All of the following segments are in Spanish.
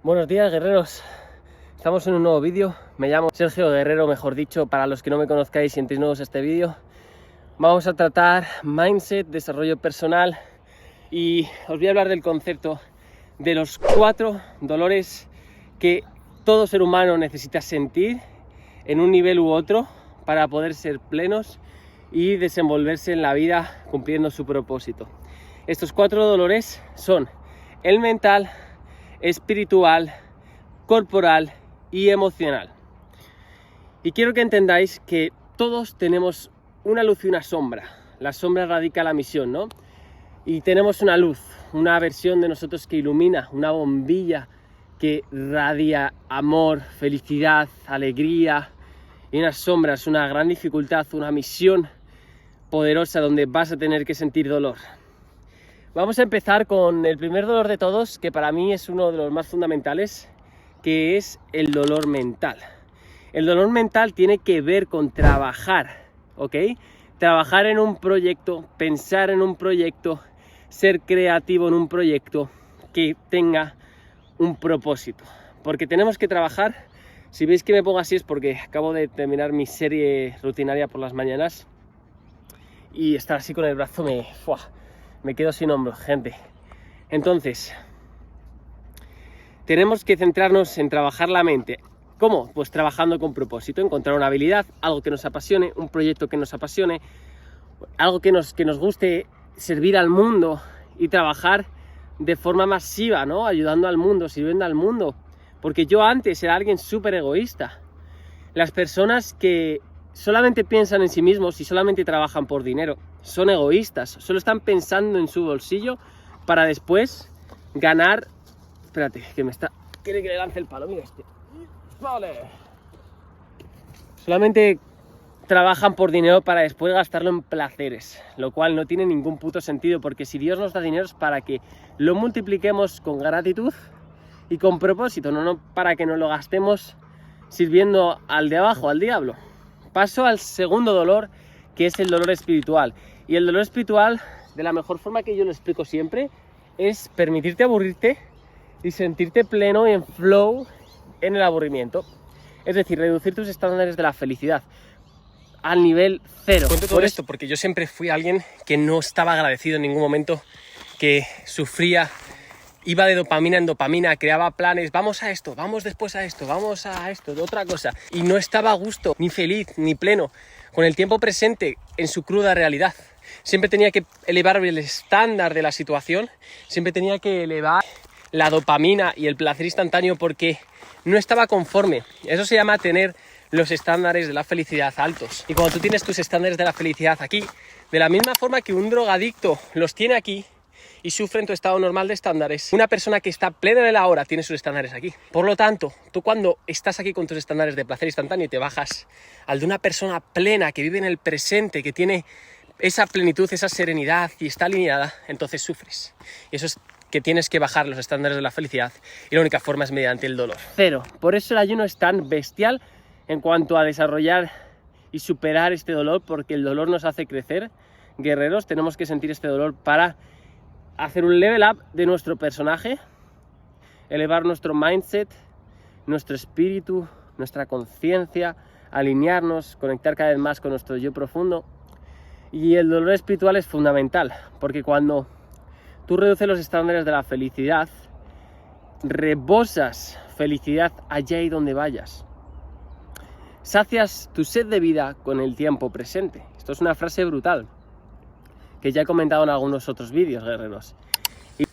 Buenos días, guerreros. Estamos en un nuevo vídeo. Me llamo Sergio Guerrero, mejor dicho, para los que no me conozcáis y entréis nuevos a este vídeo. Vamos a tratar mindset, desarrollo personal y os voy a hablar del concepto de los 4 dolores que todo ser humano necesita sentir en un nivel u otro para poder ser plenos y desenvolverse en la vida cumpliendo su propósito. Estos 4 dolores son el mental, espiritual, corporal y emocional. Y quiero que entendáis que todos tenemos una luz y una sombra. La sombra radica la misión, ¿no? Y tenemos una luz, una versión de nosotros que ilumina, una bombilla que radia amor, felicidad, alegría, y unas sombras, una gran dificultad, una misión poderosa donde vas a tener que sentir dolor. Vamos a empezar con el primer dolor de todos, que para mí es uno de los más fundamentales, que es el dolor mental. El dolor mental tiene que ver con trabajar, ¿ok? Trabajar en un proyecto, pensar en un proyecto, ser creativo en un proyecto que tenga un propósito. Porque tenemos que trabajar. Si veis que me pongo así es porque acabo de terminar mi serie rutinaria por las mañanas y estar así con el brazo me quedo sin hombros, gente. Entonces, tenemos que centrarnos en trabajar la mente. ¿Cómo? Pues trabajando con propósito, encontrar una habilidad, algo que nos apasione, un proyecto que nos apasione, algo que nos guste servir al mundo y trabajar de forma masiva, ¿no? Ayudando al mundo, sirviendo al mundo. Porque yo antes era alguien súper egoísta. Las personas que solamente piensan en sí mismos y solamente trabajan por dinero son egoístas, solo están pensando en su bolsillo para después ganar. Espérate, que me está... Quiere que le lance el palo, mira este. Vale. Solamente trabajan por dinero para después gastarlo en placeres, lo cual no tiene ningún puto sentido, porque si Dios nos da dinero es para que lo multipliquemos con gratitud y con propósito, no para que nos lo gastemos sirviendo al de abajo, al diablo. Paso al segundo dolor, que es el dolor espiritual. Y el dolor espiritual, de la mejor forma que yo lo explico siempre, es permitirte aburrirte y sentirte pleno y en flow en el aburrimiento. Es decir, reducir tus estándares de la felicidad al nivel 0. Cuento todo esto porque yo siempre fui alguien que no estaba agradecido en ningún momento, que sufría, iba de dopamina en dopamina, creaba planes, vamos a esto, vamos después a esto, vamos a esto, de otra cosa. Y no estaba a gusto, ni feliz, ni pleno, con el tiempo presente en su cruda realidad. Siempre tenía que elevar el estándar de la situación, siempre tenía que elevar la dopamina y el placer instantáneo porque no estaba conforme. Eso se llama tener los estándares de la felicidad altos. Y cuando tú tienes tus estándares de la felicidad aquí, de la misma forma que un drogadicto los tiene aquí y sufre en tu estado normal de estándares, una persona que está plena en el ahora tiene sus estándares aquí. Por lo tanto, tú cuando estás aquí con tus estándares de placer instantáneo y te bajas al de una persona plena que vive en el presente, que tiene esa plenitud, esa serenidad y está alineada, entonces sufres. Y eso es que tienes que bajar los estándares de la felicidad y la única forma es mediante el dolor. 0. Por eso el ayuno es tan bestial en cuanto a desarrollar y superar este dolor, porque el dolor nos hace crecer. Guerreros, tenemos que sentir este dolor para hacer un level up de nuestro personaje, elevar nuestro mindset, nuestro espíritu, nuestra conciencia, alinearnos, conectar cada vez más con nuestro yo profundo. Y el dolor espiritual es fundamental, porque cuando tú reduces los estándares de la felicidad, rebosas felicidad allá y donde vayas. Sacias tu sed de vida con el tiempo presente. Esto es una frase brutal, que ya he comentado en algunos otros vídeos, guerreros. Y...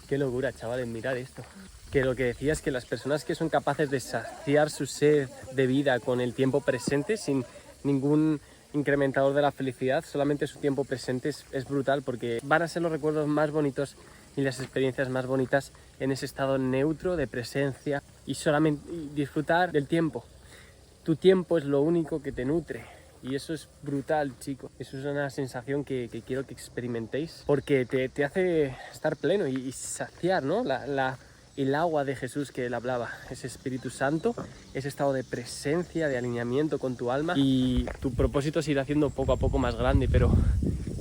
qué locura, chavales, mirad esto. Que lo que decía es que las personas que son capaces de saciar su sed de vida con el tiempo presente, sin ningún incrementador de la felicidad, solamente su tiempo presente es brutal, porque van a ser los recuerdos más bonitos y las experiencias más bonitas en ese estado neutro de presencia y solamente disfrutar del tiempo. Tu tiempo es lo único que te nutre y eso es brutal, chicos. Eso es una sensación que quiero que experimentéis, porque te hace estar pleno y saciar, ¿no? El agua de Jesús que él hablaba, ese Espíritu Santo, ese estado de presencia, de alineamiento con tu alma, y tu propósito se irá haciendo poco a poco más grande, pero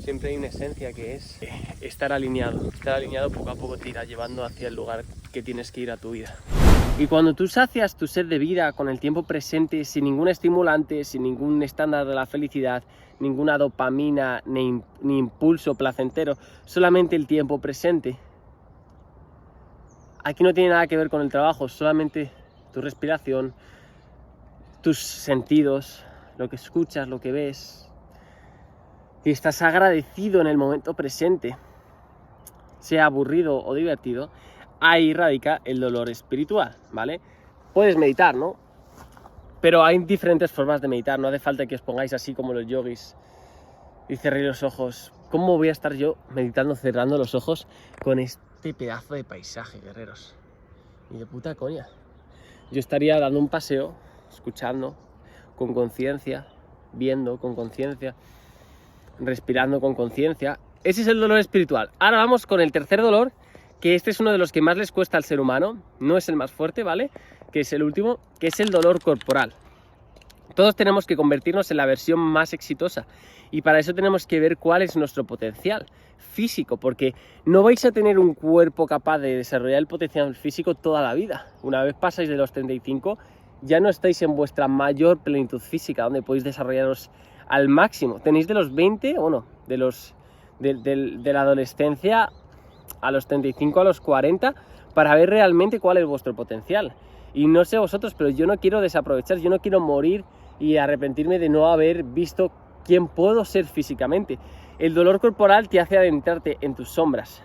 siempre hay una esencia que es estar alineado. Estar alineado poco a poco te irá llevando hacia el lugar que tienes que ir a tu vida. Y cuando tú sacias tu sed de vida con el tiempo presente, sin ningún estimulante, sin ningún estándar de la felicidad, ninguna dopamina ni impulso placentero, solamente el tiempo presente. Aquí no tiene nada que ver con el trabajo, solamente tu respiración, tus sentidos, lo que escuchas, lo que ves. Y estás agradecido en el momento presente, sea aburrido o divertido. Ahí radica el dolor espiritual, ¿vale? Puedes meditar, ¿no? Pero hay diferentes formas de meditar, no hace falta que os pongáis así como los yogis y cerréis los ojos. ¿Cómo voy a estar yo meditando cerrando los ojos con este pedazo de paisaje, guerreros? Ni de puta coña. Yo estaría dando un paseo, escuchando con conciencia, viendo con conciencia, respirando con conciencia. Ese es el dolor espiritual. Ahora vamos con el tercer dolor, que este es uno de los que más les cuesta al ser humano, no es el más fuerte, ¿vale? Que es el último, que es el dolor corporal. Todos tenemos que convertirnos en la versión más exitosa y para eso tenemos que ver cuál es nuestro potencial físico, porque no vais a tener un cuerpo capaz de desarrollar el potencial físico toda la vida. Una vez pasáis de los 35, ya no estáis en vuestra mayor plenitud física, donde podéis desarrollaros al máximo. Tenéis de los 20, bueno, de la adolescencia a los 35, a los 40, para ver realmente cuál es vuestro potencial. Y no sé vosotros, pero yo no quiero desaprovechar, yo no quiero morir y arrepentirme de no haber visto quién puedo ser físicamente. El dolor corporal te hace adentrarte en tus sombras,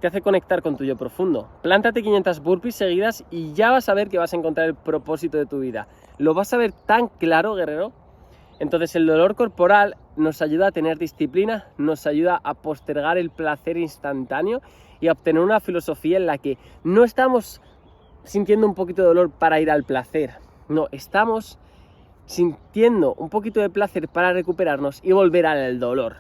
te hace conectar con tu yo profundo. Plántate 500 burpees seguidas y ya vas a ver que vas a encontrar el propósito de tu vida. Lo vas a ver tan claro, guerrero. Entonces el dolor corporal nos ayuda a tener disciplina, nos ayuda a postergar el placer instantáneo y a obtener una filosofía en la que no estamos sintiendo un poquito de dolor para ir al placer. No, estamos sintiendo un poquito de placer para recuperarnos y volver al dolor.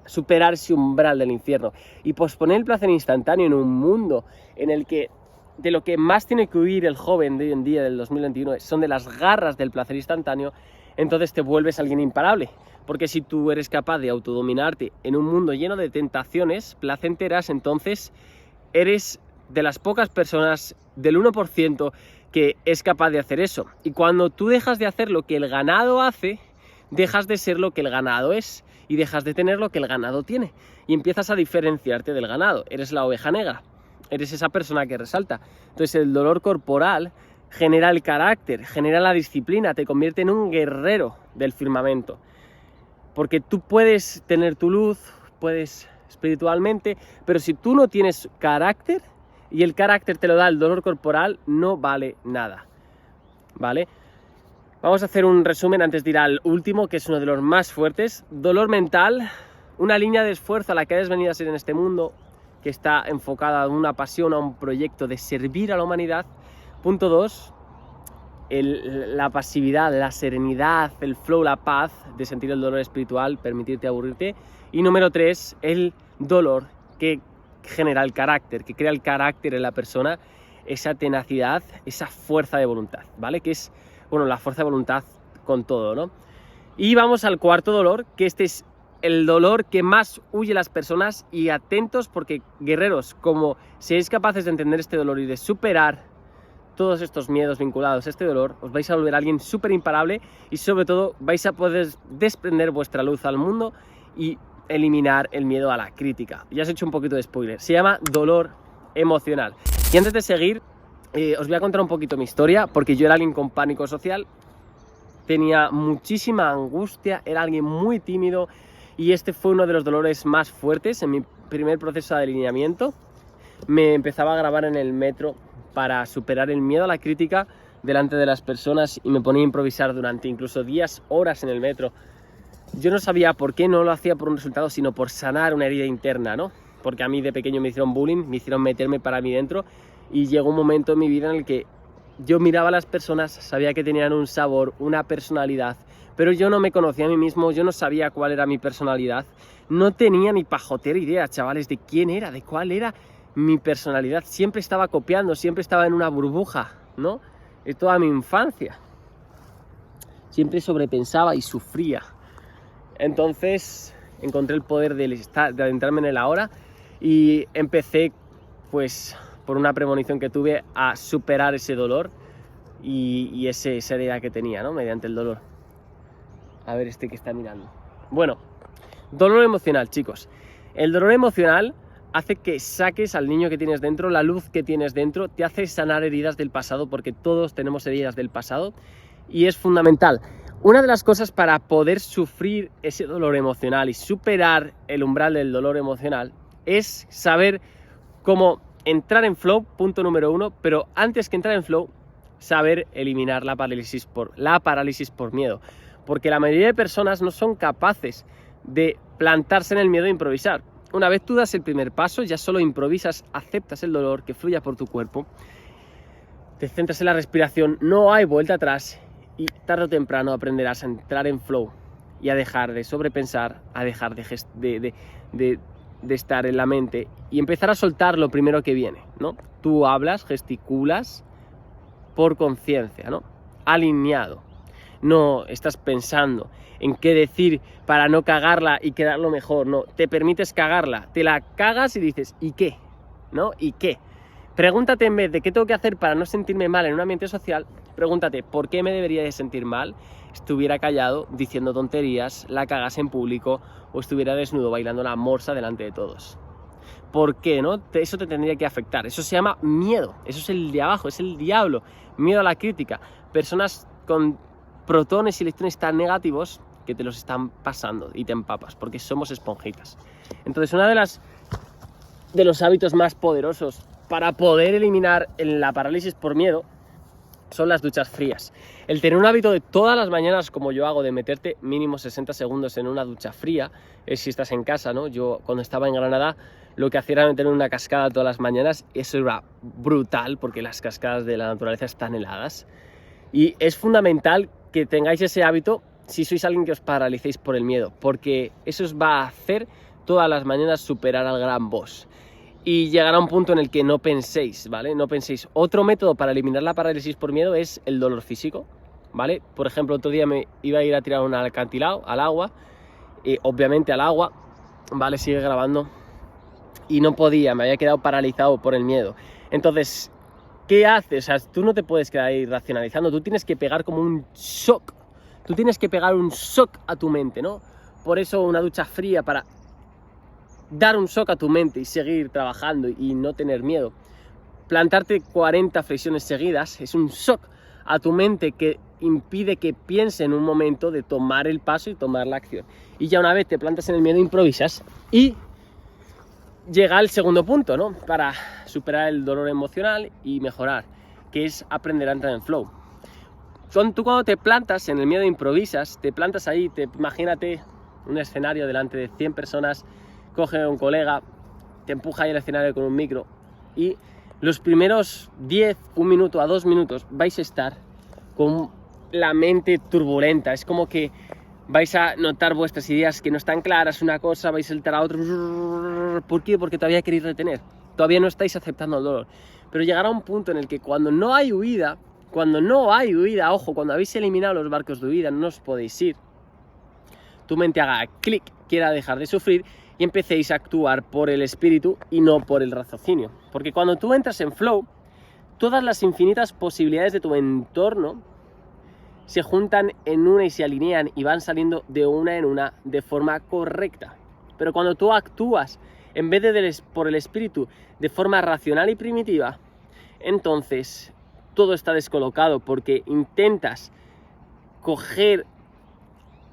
Superar ese umbral del infierno y posponer el placer instantáneo en un mundo en el que de lo que más tiene que huir el joven de hoy en día del 2021 son de las garras del placer instantáneo. Entonces te vuelves alguien imparable, porque si tú eres capaz de autodominarte en un mundo lleno de tentaciones placenteras, entonces eres de las pocas personas, del 1%, que es capaz de hacer eso. Y cuando tú dejas de hacer lo que el ganado hace, dejas de ser lo que el ganado es y dejas de tener lo que el ganado tiene y empiezas a diferenciarte del ganado. Eres la oveja negra, eres esa persona que resalta. Entonces el dolor corporal genera el carácter, genera la disciplina, te convierte en un guerrero del firmamento. Porque tú puedes tener tu luz, puedes espiritualmente, pero si tú no tienes carácter y el carácter te lo da el dolor corporal, no vale nada, ¿vale? Vamos a hacer un resumen antes de ir al último, que es uno de los más fuertes. Dolor mental, una línea de esfuerzo a la que hayas venido a ser en este mundo, que está enfocada a una pasión, a un proyecto de servir a la humanidad. Punto 2, la pasividad, la serenidad, el flow, la paz de sentir el dolor espiritual, permitirte aburrirte. Y número 3, el dolor que genera el carácter, que crea el carácter en la persona, esa tenacidad, esa fuerza de voluntad, ¿vale? Que es, bueno, la fuerza de voluntad con todo, ¿no? Y vamos al cuarto dolor, que este es el dolor que más huye las personas. Y atentos, porque guerreros, como seáis capaces de entender este dolor y de superar todos estos miedos vinculados a este dolor, os vais a volver alguien súper imparable y sobre todo vais a poder desprender vuestra luz al mundo y eliminar el miedo a la crítica. Ya os he hecho un poquito de spoiler, se llama dolor emocional. Y antes de seguir, os voy a contar un poquito mi historia, porque yo era alguien con pánico social, tenía muchísima angustia, era alguien muy tímido y este fue uno de los dolores más fuertes. En mi primer proceso de alineamiento me empezaba a grabar en el metro para superar el miedo a la crítica delante de las personas y me ponía a improvisar durante incluso días, horas en el metro. Yo no sabía por qué, no lo hacía por un resultado, sino por sanar una herida interna, ¿no? Porque a mí de pequeño me hicieron bullying, me hicieron meterme para mí dentro y llegó un momento en mi vida en el que yo miraba a las personas, sabía que tenían un sabor, una personalidad, pero yo no me conocía a mí mismo, yo no sabía cuál era mi personalidad, no tenía ni pajotera idea, chavales, de quién era, de cuál era mi personalidad. Siempre estaba copiando, siempre estaba en una burbuja, ¿no? De toda mi infancia. Siempre sobrepensaba y sufría. Entonces encontré el poder de adentrarme en el ahora y empecé pues por una premonición que tuve, a superar ese dolor y esa herida que tenía, ¿no? Mediante el dolor. A ver este que está mirando. Bueno, dolor emocional, chicos. El dolor emocional hace que saques al niño que tienes dentro, la luz que tienes dentro, te hace sanar heridas del pasado, porque todos tenemos heridas del pasado, y es fundamental. Una de las cosas para poder sufrir ese dolor emocional y superar el umbral del dolor emocional es saber cómo entrar en flow, punto número 1, pero antes que entrar en flow, saber eliminar la parálisis por miedo, porque la mayoría de personas no son capaces de plantarse en el miedo e improvisar. Una vez tú das el primer paso, ya solo improvisas, aceptas el dolor que fluya por tu cuerpo, te centras en la respiración, no hay vuelta atrás y tarde o temprano aprenderás a entrar en flow y a dejar de sobrepensar, a dejar de estar en la mente y empezar a soltar lo primero que viene, ¿no? Tú hablas, gesticulas por conciencia, ¿no? Alineado. No estás pensando en qué decir para no cagarla y quedarlo mejor, no, te permites cagarla, te la cagas y dices, ¿y qué? ¿No? ¿Y qué? Pregúntate, en vez de qué tengo que hacer para no sentirme mal en un ambiente social, pregúntate, ¿por qué me debería de sentir mal? Estuviera callado, diciendo tonterías, la cagase en público o estuviera desnudo bailando la morsa delante de todos. ¿Por qué, no? Eso te tendría que afectar, eso se llama miedo, eso es el de abajo, es el diablo, miedo a la crítica, personas con protones y electrones tan negativos que te los están pasando y te empapas, porque somos esponjitas. Entonces, uno de los hábitos más poderosos para poder eliminar la parálisis por miedo son las duchas frías. El tener un hábito de todas las mañanas, como yo hago, de meterte mínimo 60 segundos en una ducha fría, es si estás en casa, ¿no? Yo cuando estaba en Granada lo que hacía era meterme una cascada todas las mañanas, eso era brutal porque las cascadas de la naturaleza están heladas y es fundamental que tengáis ese hábito si sois alguien que os paralicéis por el miedo, porque eso os va a hacer todas las mañanas superar al gran boss. Y llegará un punto en el que no penséis, ¿vale? No penséis. Otro método para eliminar la parálisis por miedo es el dolor físico, ¿vale? Por ejemplo, otro día me iba a ir a tirar un acantilado al agua, obviamente al agua, ¿vale? Sigue grabando. Y no podía, me había quedado paralizado por el miedo. Entonces, ¿qué haces? O sea, tú no te puedes quedar ahí racionalizando, tú tienes que pegar como un shock. Tú tienes que pegar un shock a tu mente, ¿no? Por eso una ducha fría para dar un shock a tu mente y seguir trabajando y no tener miedo. Plantarte 40 flexiones seguidas es un shock a tu mente que impide que piense en un momento de tomar el paso y tomar la acción. Y ya una vez te plantas en el miedo, improvisas y llega al segundo punto, ¿no? Para superar el dolor emocional y mejorar, que es aprender a entrar en flow. Tú cuando te plantas en el miedo, improvisas, te plantas ahí, imagínate un escenario delante de 100 personas, coge a un colega, te empuja ahí al escenario con un micro y los primeros 10, 1 minuto a 2 minutos vais a estar con la mente turbulenta, es como que vais a notar vuestras ideas que no están claras, una cosa, vais a saltar a otra. ¿Por qué? Porque todavía queréis retener, todavía no estáis aceptando el dolor. Pero llegará un punto en el que cuando no hay huida, ojo, cuando habéis eliminado los barcos de huida, no os podéis ir, tu mente haga clic, quiera dejar de sufrir y empecéis a actuar por el espíritu y no por el raciocinio. Porque cuando tú entras en flow, todas las infinitas posibilidades de tu entorno se juntan en una y se alinean y van saliendo de una en una de forma correcta. Pero cuando tú actúas en vez de por el espíritu de forma racional y primitiva, entonces todo está descolocado porque intentas coger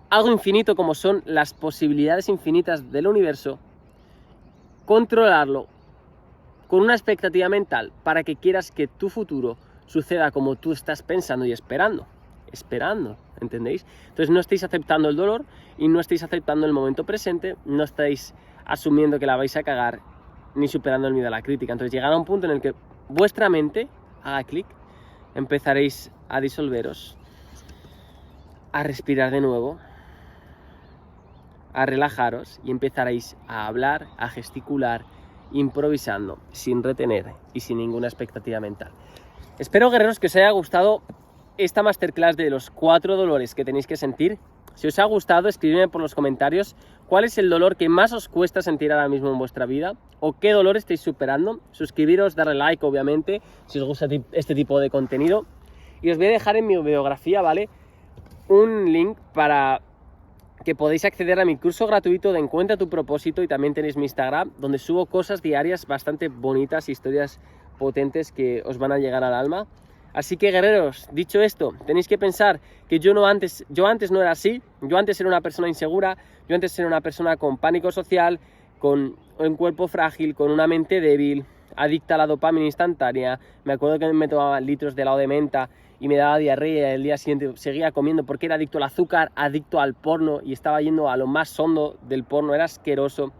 algo infinito como son las posibilidades infinitas del universo, controlarlo con una expectativa mental para que quieras que tu futuro suceda como tú estás pensando y esperando, ¿entendéis? Entonces no estáis aceptando el dolor y no estáis aceptando el momento presente, no estáis asumiendo que la vais a cagar ni superando el miedo a la crítica. Entonces llegará un punto en el que vuestra mente haga clic, empezaréis a disolveros, a respirar de nuevo, a relajaros y empezaréis a hablar, a gesticular, improvisando, sin retener y sin ninguna expectativa mental. Espero, guerreros, que os haya gustado esta masterclass de los 4 dolores que tenéis que sentir Si os ha gustado, escribidme por los comentarios cuál es el dolor que más os cuesta sentir ahora mismo en vuestra vida o qué dolor estáis superando. Suscribiros, darle like, obviamente, si os gusta este tipo de contenido. Y os voy a dejar en mi biografía, ¿vale?, un link para que podáis acceder a mi curso gratuito de Encuentra tu propósito, y también tenéis mi Instagram, donde subo cosas diarias bastante bonitas, historias potentes que os van a llegar al alma. Así que, guerreros, dicho esto, tenéis que pensar que yo antes no era así. Yo antes era una persona insegura, yo antes era una persona con pánico social, con un cuerpo frágil, con una mente débil, adicta a la dopamina instantánea. Me acuerdo que me tomaba litros de helado de menta y me daba diarrea, y el día siguiente seguía comiendo porque era adicto al azúcar, adicto al porno, y estaba yendo a lo más hondo del porno, era asqueroso.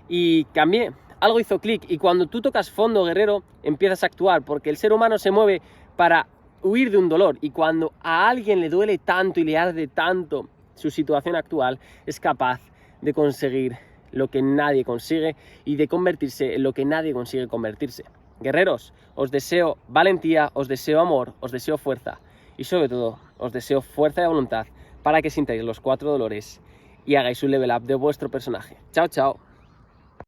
Y cambié, algo hizo clic, y cuando tú tocas fondo, guerrero, empiezas a actuar, porque el ser humano se mueve para huir de un dolor, y cuando a alguien le duele tanto y le arde tanto su situación actual, es capaz de conseguir lo que nadie consigue y de convertirse en lo que nadie consigue convertirse. Guerreros, os deseo valentía, os deseo amor, os deseo fuerza, y sobre todo, os deseo fuerza de voluntad para que sintáis los 4 dolores y hagáis un level up de vuestro personaje. Chao, chao.